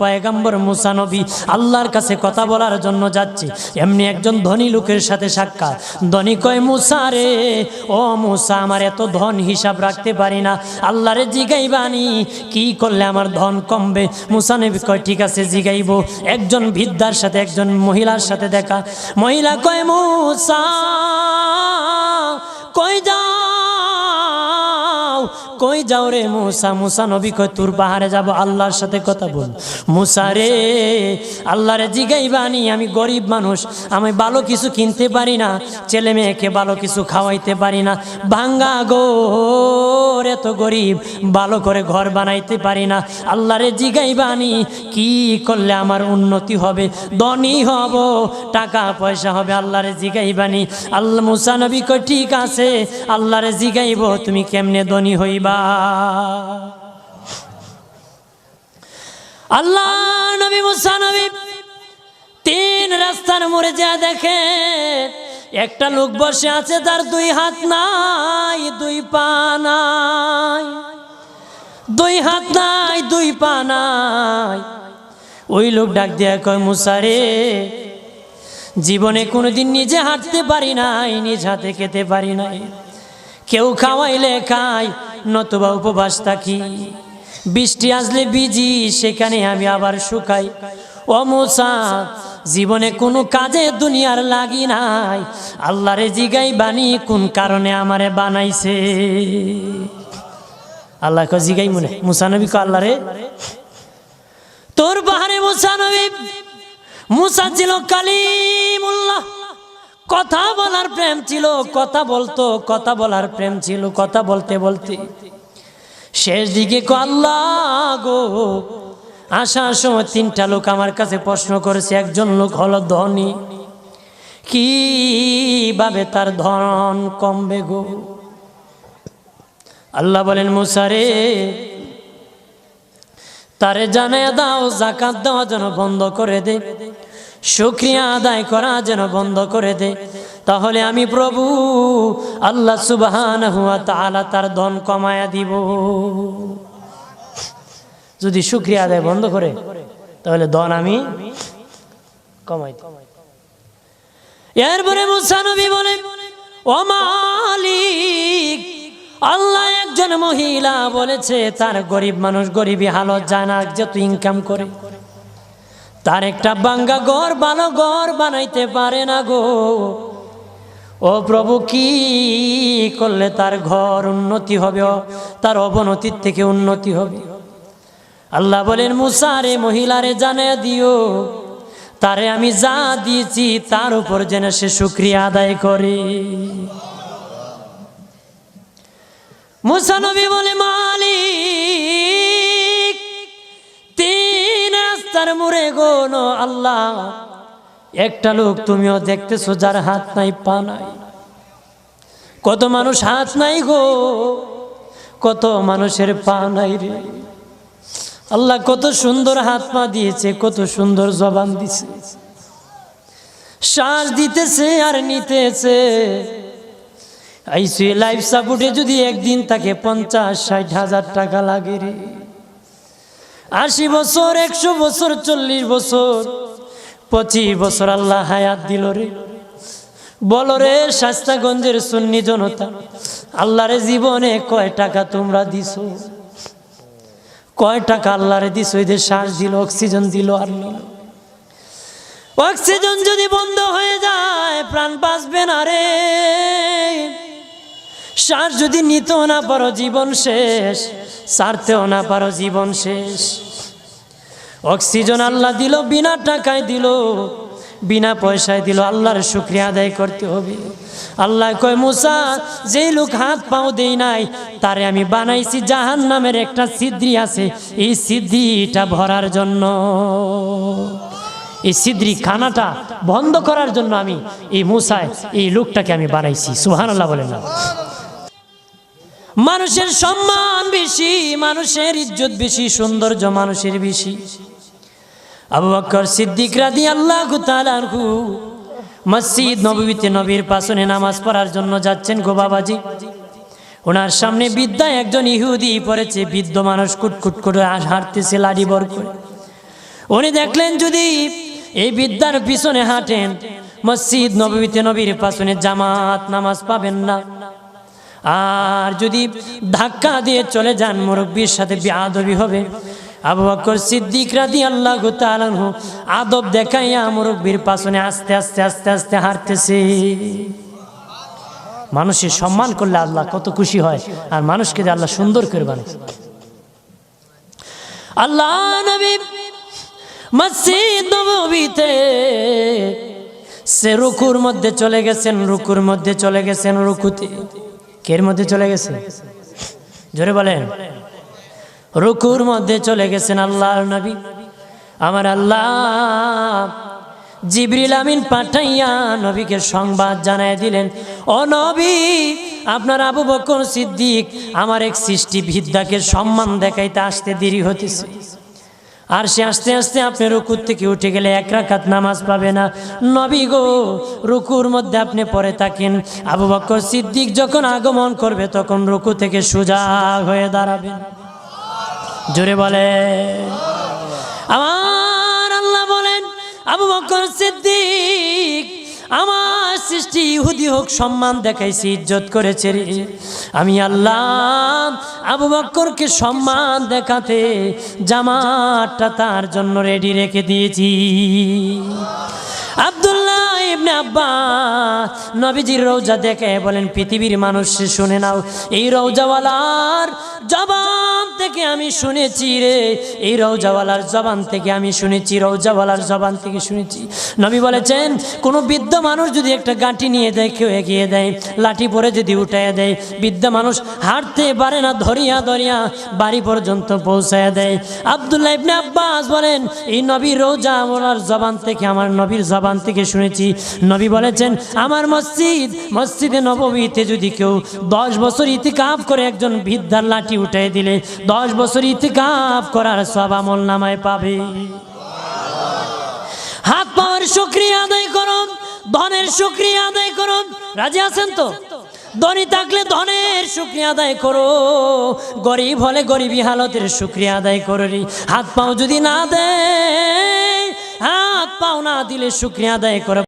পয়গম্বর মুসা নবী আল্লাহর কাছে কথা বলার জন্য যাচ্ছে, এমনি একজন ধনী লোকের সাথে সাক্ষাৎ। ধনী কয়, মুসা রে, ও মুসা, আমার এত ধন হিসাব রাখতে পারি না, আল্লাহরে জিগাইবানি কি করলে আমার ধন কমবে? মুসা নবী কয়, ঠিক আছে জিগাইব। একজন বৃদ্ধার সাথে, একজন মহিলার সাথে দেখা। মহিলা কয়, মুসা কই যাও, কই যাও রে মুসা? মুসা নবী কয়, তোর পাহাড়ে যাব, আল্লাহর সাথে কথা বল। মুসা রে, আল্লাহরে জিগাইবানি, আমি গরিব মানুষ, আমি ভালো কিছু কিনতে পারি না, ছেলে মেয়েকে ভালো কিছু খাওয়াইতে পারি না, ভাঙ্গা ঘর, এত গরিব, ভালো করে ঘর বানাইতে পারি না, আল্লাহরে জিগাইবানি কি করলে আমার উন্নতি হবে, ধনী হব, টাকা পয়সা হবে, আল্লাহরে জিগাইবানি। আল্লাহ মুসা নবী কয়, ঠিক আছে, আল্লাহরে জিগাইব, তুমি কেমনে ধনী হইবা? আল্লাহ নবী মুসা নবী তিন রাস্তার মোড়ে যা দেখে একটা লোক বসে আছে, তার দুই হাত নাই, দুই পা নাই, দুই হাত নাই, দুই পা নাই। ওই লোক ডাক দিয়া কয়, মুসা রে, জীবনে কোনোদিন নিজে হাঁটতে পারি নাই, নিজ হাতে খেতে পারি নাই, কেউ খাওয়াইলে খাই, নতুবা উপবাস থাকি, বৃষ্টি আসলে ভিজি, সেখানে আমি আবার শুকাই। ও মুসা, জীবনে কোনো কাজে দুনিয়ার লাগি নাই, আল্লাহরে জিগাইবানি কোন কারণে আমারে বানাইছে? আল্লাহ কয়, জিগাই মনে। মুসা নবী কয়, আল্লাহরে তোর পাহাড়ে মুসা নবী, মুসা ছিল কালিমুল্লাহ, কথা বলার প্রেম ছিল, কথা বলতো, কথা বলার প্রেম ছিল। কথা বলতে বলতে শেষ দিকে কয়, আল্লাহ গো, আসার সময় তিনটা লোক আমার কাছে প্রশ্ন করেছে, একজন লোক হলো ধনী, কিভাবে তার ধন কমবে গো? আল্লাহ বলেন, মুসা রে, তারে জানায়া দাও যাকাত দেওয়া যেন বন্ধ করে দে, শুকরিয়া আদায় করা যেন বন্ধ করে দে, তাহলে আমি প্রভু আল্লাহ সুবহানাহু ওয়া তাআলা তার ধন কমায়া দিব। যদি শুকরিয়া আদায় বন্ধ করে, তাহলে ধন আমি কমাই দেব। এরপরে মুসা নবী বলে, ও মালিক, আল্লাহ একজন মহিলা বলেছে তার গরিব মানুষ গরিবী হালত যায় না, যত ইনকাম করে তার একটা ভাঙ্গা ঘর, ভালো ঘর বানাইতে পারে না গো। ও প্রভু, কি করলে তার ঘর উন্নতি হবে, তার অবনতির থেকে উন্নতি হবে? আল্লাহ বলেন, মুসা রে, মহিলারে জানিয়ে দিও, তারে আমি যা দিয়েছি তার উপর যেন সে শুকরিয়া আদায় করে। মুসা নবী বলে, মালিক, তিন রাস্তার মোড়ে গো আল্লাহ, একটা লোক তুমিও দেখতেছো যার হাত নাই, পা নাই। কত মানুষ হাত নাই গো, কত মানুষের পা নাই রে। আল্লাহ কত সুন্দর হাত পা দিয়েছে, কত সুন্দর জবান দিছে, শ্বাস দিতেছে আর নিতেছে। আইসিইউ লাইফ সাপোর্টে যদি একদিন তাকে 50-60 হাজার টাকা লাগে রে। 80 বছর, 100 বছর, 40 বছর, 25 বছর আল্লাহ হায়াত দিল রে। বলো রে শাস্তাগঞ্জের সুন্নি জনতা, আল্লাহরে জীবনে কয় টাকা তোমরা দিছো? কয় টাকা আল্লাহরে দিছো? এই যে শ্বাস দিল, অক্সিজেন দিল আর নিল। অক্সিজেন যদি বন্ধ হয়ে যায় প্রাণ বাঁচবে না রে। শ্বাস যদি নিতেও না পারো জীবন শেষ, ছাড়তেও না পারো জীবন শেষ। অক্সিজেন আল্লাহ দিল, বিনা টাকায় দিল, বিনা পয়সায় দিল, আল্লাহর শুকরিয়া আদায় করতে হবে। আল্লাহ কয়, মুসা, যেই লোক হাত পাও দেই নাই তারে আমি বানাইছি জাহান্নামের একটা ছিদ্রি আছে, এই ছিদ্রিটা ভরার জন্য, এই ছিদ্রি খানাটা বন্ধ করার জন্য আমি এই মুসায় এই লোকটাকে আমি বানাইছি। সুবহানাল্লাহ বলেন না? মানুষের সম্মান বেশি, মানুষের ইজ্জত বেশি, সৌন্দর্য মানুষের বেশি। আবু বকর সিদ্দিক রাদিয়াল্লাহু তাআলা আনহু মসজিদ নববীতে নবীর পাশে নামাজ পড়ার জন্য যাচ্ছেন গো বাবাজি। ওনার সামনে বৃদ্ধা একজন ইহুদি পড়েছে, বৃদ্ধ মানুষ কুটকুট করে হাঁটতেছে লাঠি বর করে। উনি দেখলেন যদি এই বিদ্যার পিছনে হাঁটেন মসজিদ নববীতে নবীর পিছনে জামাত নামাজ পাবেন না, আর যদি ধাক্কা দিয়ে চলে যান মুরব্বির সাথে বেয়াদবি হবে। আবু বকর সিদ্দিক রাদিয়াল্লাহু তাআলা আনহু আদব দেখাইয়া মুরব্বির পিছনে আস্তে আস্তে আস্তে আস্তে হাঁটতেছে। মানুষের সম্মান করলে আল্লাহ কত খুশি হয়, আর মানুষকে যে আল্লাহ সুন্দর করে বানায়। আল্লাহ নবী মসজিদ নববীতে সে রুকুর মধ্যে চলে গেছেন, রুকুর মধ্যে চলে গেছেন, রুকুতে কের মধ্যে চলে গেছে, জোরে বলেন, রুকুর মধ্যে চলে গেছেন আল্লাহর নবী। আমার আল্লাহ জিবরিল আমিন পাঠাইয়া নবীকে সংবাদ জানায় দিলেন, ও নবী, আপনার আবু বকর সিদ্দিক আমার এক সৃষ্টি বিদ্যাকে সম্মান দেখাইতে আসতে দেরি হতেছে, আর সে আস্তে আস্তে আপনি রুকুর থেকে উঠে গেলে এক রাকাত নামাজ পাবে না। নবী গো, রুকুর মধ্যে আপনি পড়ে থাকেন, আবু বকর সিদ্দিক যখন আগমন করবে তখন রুকু থেকে সোজা হয়ে দাঁড়াবেন। জোরে বলে আমার আল্লাহ বলেন, আবু বকর সিদ্দিক আমার সৃষ্টি ইহুদি হোক সম্মান দেখাইছি, ইজ্জত করেছে রে, আমি আল্লাহ আবু বকরকে সম্মান দেখাতে জামাতটা তার জন্য রেডি রেখে দিয়েছি। আব্দুল্লাহ ইবনে আব্বাস নবীজির রওজা দেখে বলেন, পৃথিবীর মানুষ শুনে নাও, এই রওজাওয়ালার জবান থেকে আমি শুনেছি রে, এই রওজাওয়ালার জবান থেকে আমি শুনেছি, রওজাওয়ালার জবান থেকে শুনেছি। নবী বলেছেন, কোনো বৃদ্ধ মানুষ যদি একটা গাঁটি নিয়ে দেয়, কেউ এগিয়ে দেয়, লাঠি পরে যদি উঠাইয়া দেয়, বৃদ্ধ মানুষ হাঁটতে পারে না, ধরিয়া ধরিয়া বাড়ি পর্যন্ত পৌঁছায় দেয়। আব্দুল্লাহ ইবনে আব্বাস বলেন, এই নবীর রওজাওয়ালার জবান থেকে, আমার নবীর জবান থেকে শুনেছি। নবী বলেছেন, আমার মসজিদে নববীতে যদি কেউ 10 বছর ইতিকাফ করে একজন বৃদ্ধার লাঠি উঠাই দিলে 10 বছর ইতিকাফ করার সওয়াব আমল নামায় পাবে। হাত পাওয়ার শুকরিয়া আদায় করুন, ধনের শুকরিয়া আদায় করুন। রাজি আছেন তো? ধনী থাকলে ধনের শুকরিয়া আদায় করো, গরিব হলে গরিবী হালতের শুকরিয়া আদায় করো। হাত পাও যদি না দেয়, হাত পাও না দিলে শুকরিয়া আদায় করো।